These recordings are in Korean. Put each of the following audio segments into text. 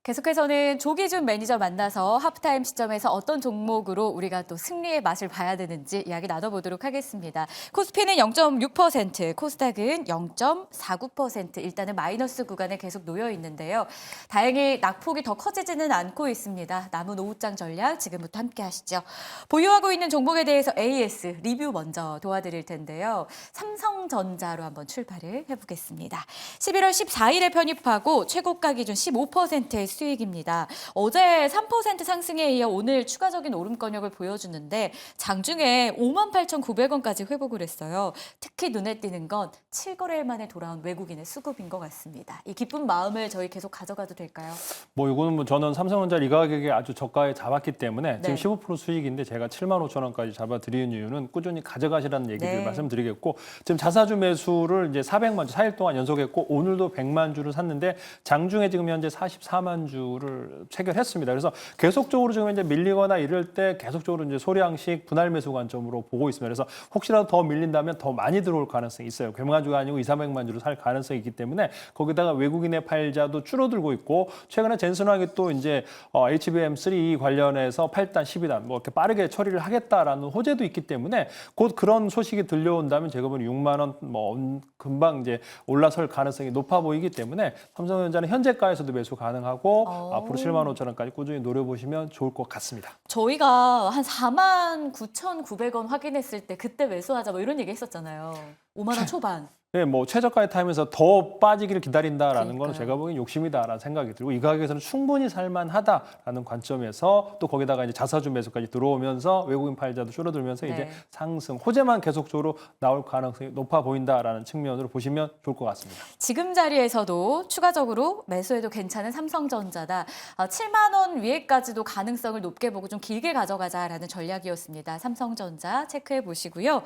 계속해서는 조기준 매니저 만나서 하프타임 시점에서 어떤 종목으로 우리가 또 승리의 맛을 봐야 되는지 이야기 나눠보도록 하겠습니다. 코스피는 0.6%, 코스닥은 0.49%, 일단은 마이너스 구간에 계속 놓여 있는데요. 다행히 낙폭이 더 커지지는 않고 있습니다. 남은 오후장 전략 지금부터 함께 하시죠. 보유하고 있는 종목에 대해서 AS 리뷰 먼저 도와드릴 텐데요. 삼성전자로 한번 출발을 해보겠습니다. 11월 14일에 편입하고 최고가 기준 15%의 수익입니다. 어제 3% 상승에 이어 오늘 추가적인 오름권역을 보여주는데 장중에 58,900원까지 회복을 했어요. 특히 눈에 띄는 건 7거래일 만에 돌아온 외국인의 수급인 것 같습니다. 이 기쁜 마음을 저희 계속 가져가도 될까요? 이거는 저는 삼성전자 이 가격에 아주 저가에 잡았기 때문에 네. 지금 15% 수익인데 제가 75,000원까지 잡아드리는 이유는 꾸준히 가져가시라는 얘기를 네. 말씀드리겠고, 지금 자사주 매수를 이제 400만 주 4일 동안 연속했고 오늘도 100만 주를 샀는데 장중에 지금 현재 44만 주를 체결했습니다. 그래서 계속적으로 지금 이제 밀리거나 이럴 때 계속적으로 이제 소량씩 분할 매수 관점으로 보고 있습니다. 그래서 혹시라도 더 밀린다면 더 많이 들어올 가능성이 있어요. 100만 주가 아니고 2, 300만 주를 살 가능성이 있기 때문에 거기다가 외국인의 팔자도 줄어들고 있고, 최근에 젠슨하게 또 이제 HBM3 관련해서 8단, 12단 뭐 이렇게 빠르게 처리를 하겠다라는 호재도 있기 때문에 곧 그런 소식이 들려온다면 제가 보니 6만 원 뭐 금방 이제 올라설 가능성이 높아 보이기 때문에 삼성전자는 현재가에서도 매수 가능하고 앞으로 7만 5천 원까지 꾸준히 노려보시면 좋을 것 같습니다. 저희가 한 49,900원 확인했을 때 그때 매수하자 뭐 이런 얘기 했었잖아요. 5만 원 초반. 네, 뭐 최저가에 타면서 더 빠지기를 기다린다라는 거는 그러니까요. 제가 보기엔 욕심이다라는 생각이 들고, 이 가격에서는 충분히 살만하다라는 관점에서 또 거기다가 이제 자사주 매수까지 들어오면서 외국인 팔자도 줄어들면서 네. 이제 상승 호재만 계속적으로 나올 가능성이 높아 보인다라는 측면으로 보시면 좋을 것 같습니다. 지금 자리에서도 추가적으로 매수해도 괜찮은 삼성전자다. 7만 원 위에까지도 가능성을 높게 보고 좀 길게 가져가자라는 전략이었습니다. 삼성전자 체크해 보시고요.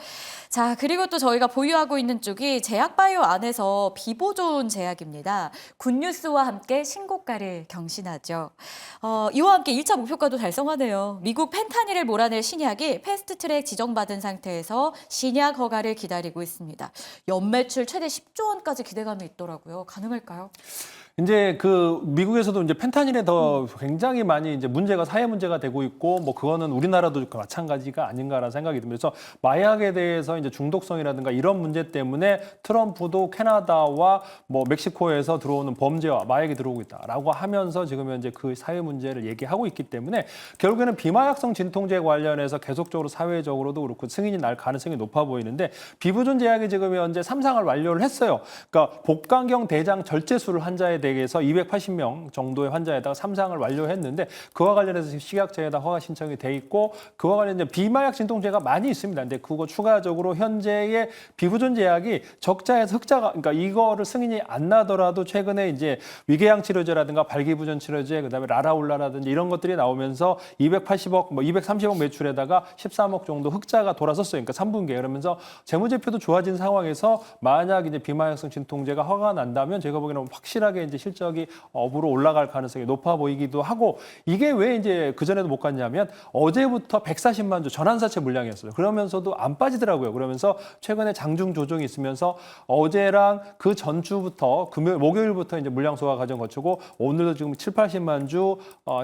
자, 그리고 또 저희가 보유하고 있는 쪽이 제약바이오 안에서 비보존 제약입니다. 굿뉴스와 함께 신고가를 경신하죠. 이와 함께 1차 목표가도 달성하네요. 미국 펜타닐을 몰아낼 신약이 패스트트랙 지정받은 상태에서 신약 허가를 기다리고 있습니다. 연매출 최대 10조 원까지 기대감이 있더라고요. 가능할까요? 이제 그 미국에서도 이제 펜타닐에 더 굉장히 많이 이제 문제가 사회 문제가 되고 있고, 뭐 그거는 우리나라도 마찬가지가 아닌가라는 생각이 듭니다. 그래서 마약에 대해서 이제 중독성이라든가 이런 문제 때문에 트럼프도 캐나다와 뭐 멕시코에서 들어오는 범죄와 마약이 들어오고 있다라고 하면서 지금 현재 그 사회 문제를 얘기하고 있기 때문에 결국에는 비마약성 진통제 관련해서 계속적으로 사회적으로도 그렇고 승인이 날 가능성이 높아 보이는데, 비보존 제약이 지금 현재 3상을 완료를 했어요. 그러니까 복강경 대장 절제술 환자에 대해서 280명 정도의 환자에다가 3상을 완료했는데, 그와 관련해서 식약처에다 허가 신청이 돼 있고, 그와 관련해서 비마약 진통제가 많이 있습니다. 근데 그거 추가적으로 현재의 비보존 제약이 적자에서 흑자가, 그러니까 이거를 승인이 안 나더라도 최근에 이제 위궤양 치료제라든가 발기부전 치료제, 그다음에 라라울라라든지 이런 것들이 나오면서 280억, 뭐 230억 매출에다가 13억 정도 흑자가 돌아섰어요. 그러니까 3분기에. 그러면서 재무제표도 좋아진 상황에서 만약 이제 비마약성 진통제가 허가가 난다면 제가 보기에는 확실하게 이제 실적이 업으로 올라갈 가능성이 높아 보이기도 하고, 이게 왜 이제 그전에도 못 갔냐면 어제부터 140만 주 전환사채 물량이었어요. 그러면서도 안 빠지더라고요. 그러면서 최근에 장중 조정이 있으면서 어제랑 그 전주부터 목요일부터 이제 물량 소화 과정 거치고 오늘도 지금 7, 80만 주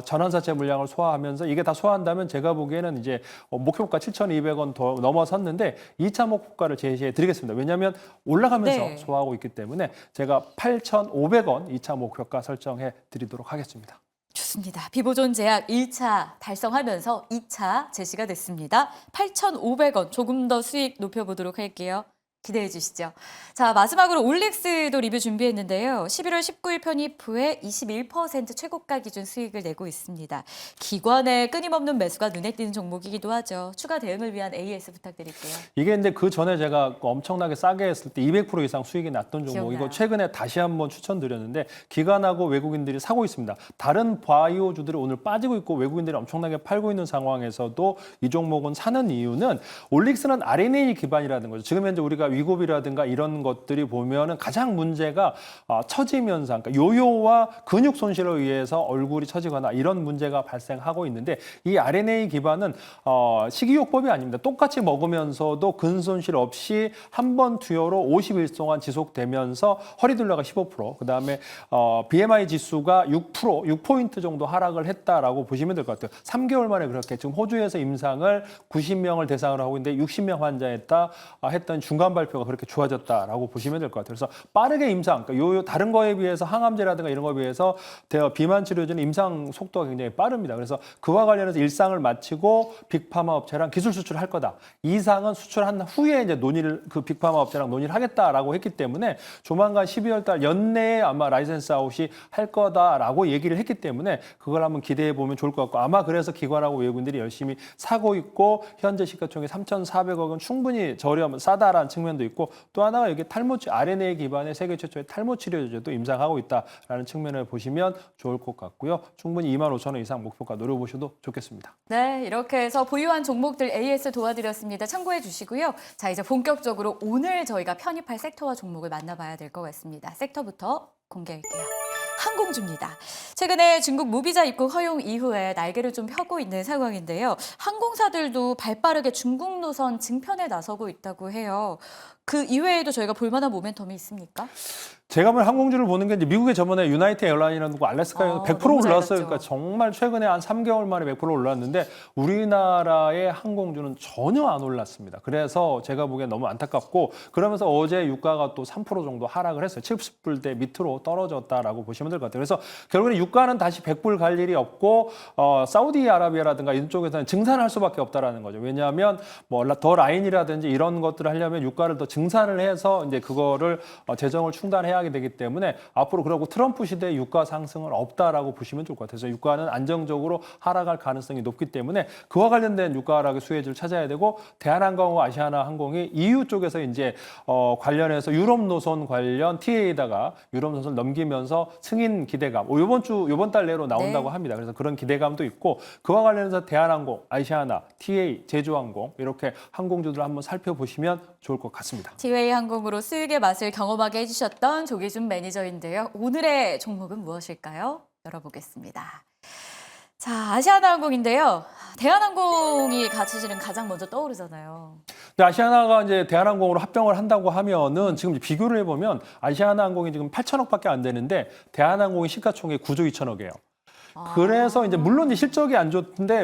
전환사채 물량을 소화하면서 이게 다 소화한다면 제가 보기에는 이제 목표가 7,200원 더 넘어섰는데 2차 목표가를 제시해 드리겠습니다. 왜냐하면 올라가면서 네. 소화하고 있기 때문에 제가 8,500원 2차 목표가 설정해 드리도록 하겠습니다. 좋습니다. 비보존 제약 1차 달성하면서 2차 제시가 됐습니다. 8,500원 조금 더 수익 높여보도록 할게요. 기대해 주시죠. 자, 마지막으로 올릭스도 리뷰 준비했는데요. 11월 19일 편입 후에 21% 최고가 기준 수익을 내고 있습니다. 기관의 끊임없는 매수가 눈에 띄는 종목이기도 하죠. 추가 대응을 위한 AS 부탁드릴게요. 이게 근데 그 전에 제가 엄청나게 싸게 했을 때 200% 이상 수익이 났던 종목, 기억나요. 이거 최근에 다시 한번 추천드렸는데 기관하고 외국인들이 사고 있습니다. 다른 바이오주들이 오늘 빠지고 있고 외국인들이 엄청나게 팔고 있는 상황에서도 이 종목은 사는 이유는 올릭스는 RNA 기반이라는 거죠. 지금 현재 우리가 위급이라든가 이런 것들이 보면은 가장 문제가 처짐 현상, 그러니까 요요와 근육 손실에 의해서 얼굴이 처지거나 이런 문제가 발생하고 있는데 이 RNA 기반은 식이요법이 아닙니다. 똑같이 먹으면서도 근 손실 없이 한 번 투여로 50일 동안 지속되면서 허리둘레가 15%, 그다음에 BMI 지수가 6포인트 정도 하락을 했다라고 보시면 될 것 같아요. 3개월 만에 그렇게 지금 호주에서 임상을 90명을 대상으로 하고 있는데 60명 환자했다 했던 중간 발표가 그렇게 좋아졌다라고 보시면 될 것 같아요. 그래서 빠르게 임상, 그러니까 요요 다른 거에 비해서 항암제라든가 이런 거에 비해서 비만 치료제는 임상 속도가 굉장히 빠릅니다. 그래서 그와 관련해서 일상을 마치고 빅파마 업체랑 기술 수출을 할 거다. 이상은 수출한 후에 이제 그 빅파마 업체랑 논의를 하겠다라고 했기 때문에 조만간 12월 달 연내에 아마 라이센스 아웃이 할 거다라고 얘기를 했기 때문에 그걸 한번 기대해 보면 좋을 것 같고 아마 그래서 기관하고 외국인들이 열심히 사고 있고 현재 시가총액 3,400억은 충분히 싸다라는 측면도 있고 또 하나가 여기 RNA 기반의 세계 최초의 탈모 치료제도 임상하고 있다라는 측면을 보시면 좋을 것 같고요. 충분히 25,000원 이상 목표가 노려보셔도 좋겠습니다. 네, 이렇게 해서 보유한 종목들 AS 도와드렸습니다. 참고해 주시고요. 자, 이제 본격적으로 오늘 저희가 편입할 섹터와 종목을 만나봐야 될 것 같습니다. 섹터부터 공개할게요. 항공주입니다. 최근에 중국 무비자 입국 허용 이후에 날개를 좀 펴고 있는 상황인데요. 항공사들도 발빠르게 중국 노선 증편에 나서고 있다고 해요. 그 이외에도 저희가 볼만한 모멘텀이 있습니까? 제가 보면 항공주를 보는 게 이제 미국에 저번에 유나이티드 에어라인이라는 거 알래스카에서 100% 너무 잘 올랐어요. 갔죠. 그러니까 정말 최근에 한 3개월 만에 100% 올랐는데 우리나라의 항공주는 전혀 안 올랐습니다. 그래서 제가 보기엔 너무 안타깝고 그러면서 어제 유가가 또 3% 정도 하락을 했어요. 70불대 밑으로 떨어졌다라고 보시면 될 것 같아요. 그래서 결국에 유가는 다시 100불 갈 일이 없고 사우디아라비아라든가 이쪽에서는 증산할 수밖에 없다라는 거죠. 왜냐하면 뭐 더 라인이라든지 이런 것들을 하려면 유가를 더 증산을 해서 이제 그거를 재정을 충당해야 하게 되기 때문에 앞으로 그러고 트럼프 시대에 유가 상승은 없다라고 보시면 좋을 것 같아요. 그래서 유가는 안정적으로 하락할 가능성이 높기 때문에 그와 관련된 유가 하락의 수혜주를 찾아야 되고 대한항공과 아시아나항공이 EU 쪽에서 이제 관련해서 유럽 노선 관련 TA에다가 유럽 노선을 넘기면서 승인 기대감 요번 달 내로 나온다고 합니다. 그래서 그런 기대감도 있고 그와 관련해서 대한항공, 아시아나, TA, 제주항공 이렇게 항공주들 한번 살펴보시면 좋을 것 같습니다. 티웨이 항공으로 수익의 맛을 경험하게 해주셨던 조기준 매니저인데요. 오늘의 종목은 무엇일까요? 열어보겠습니다. 자, 아시아나항공인데요. 대한항공이 가치실은 가장 먼저 떠오르잖아요. 근데 아시아나가 이제 대한항공으로 합병을 한다고 하면은 지금 비교를 해보면 아시아나항공이 지금 8천억밖에 안 되는데 대한항공이 시가총액 9조 2천억이에요. 그래서 이제 물론 이제 실적이 안 좋던데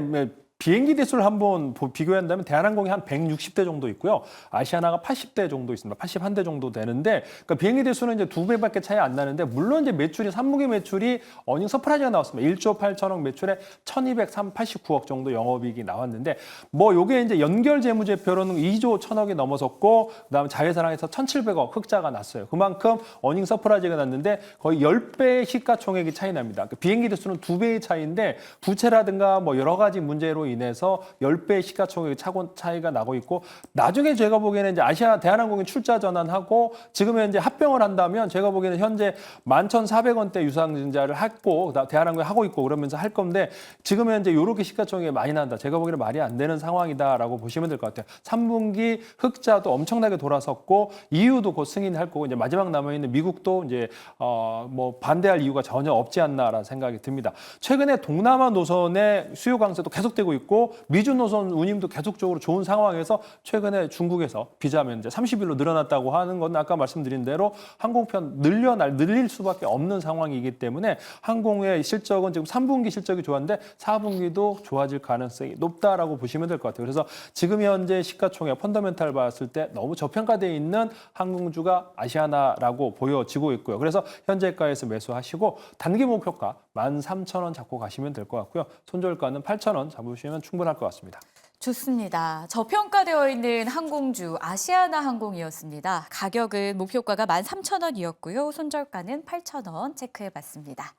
비행기 대수를 한번 비교한다면 대한항공이 한 160대 정도 있고요. 아시아나가 80대 정도 있습니다. 81대 정도 되는데 그러니까 비행기 대수는 이제 2배밖에 차이 안 나는데 물론 이제 매출이 3분기 매출이 어닝 서프라이즈가 나왔습니다. 1조 8천억 매출에 1,289억 정도 영업이익이 나왔는데 뭐 요게 이제 연결 재무제표로는 2조 1,000억이 넘어섰고 그다음에 자회사랑에서 1,700억 흑자가 났어요. 그만큼 어닝 서프라이즈가 났는데 거의 10배의 시가총액이 차이 납니다. 그러니까 비행기 대수는 2배의 차이인데 부채라든가 뭐 여러 가지 문제로 인해서 10배의 시가총액 차이가 나고 있고 나중에 제가 보기에는 이제 대한항공이 출자 전환하고 지금 현재 합병을 한다면 제가 보기에는 현재 11,400원대 유상증자를 했고 대한항공이 하고 있고 그러면서 할 건데 지금 현재 이렇게 시가총액이 많이 난다. 제가 보기에는 말이 안 되는 상황이다라고 보시면 될 것 같아요. 3분기 흑자도 엄청나게 돌아섰고 EU도 곧 승인할 거고 이제 마지막 남아 있는 미국도 이제 뭐 반대할 이유가 전혀 없지 않나라는 생각이 듭니다. 최근에 동남아 노선의 수요 강세도 계속되고 있고 미주 노선 운임도 계속적으로 좋은 상황에서 최근에 중국에서 비자 면제 30일로 늘어났다고 하는 건 아까 말씀드린 대로 항공편 늘릴 수밖에 없는 상황이기 때문에 항공의 실적은 지금 3분기 실적이 좋았는데 4분기도 좋아질 가능성이 높다라고 보시면 될 것 같아요. 그래서 지금 현재 시가총액 펀더멘탈 봤을 때 너무 저평가되어 있는 항공주가 아시아나라고 보여지고 있고요. 그래서 현재가에서 매수하시고 단기 목표가 13,000원 잡고 가시면 될 것 같고요. 손절가는 8,000원 잡으시면 충분할 것 같습니다. 좋습니다. 저평가되어 있는 항공주 아시아나 항공이었습니다. 가격은 목표가가 13,000원이었고요. 손절가는 8,000원 체크해봤습니다.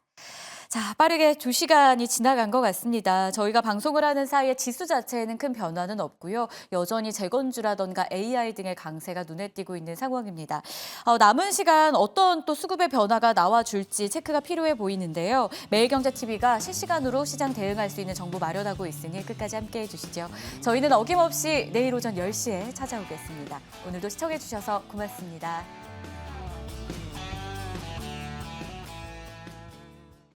자, 빠르게 2시간이 지나간 것 같습니다. 저희가 방송을 하는 사이에 지수 자체에는 큰 변화는 없고요. 여전히 재건주라던가 AI 등의 강세가 눈에 띄고 있는 상황입니다. 남은 시간 어떤 또 수급의 변화가 나와줄지 체크가 필요해 보이는데요. 매일경제TV가 실시간으로 시장 대응할 수 있는 정보 마련하고 있으니 끝까지 함께해 주시죠. 저희는 어김없이 내일 오전 10시에 찾아오겠습니다. 오늘도 시청해 주셔서 고맙습니다.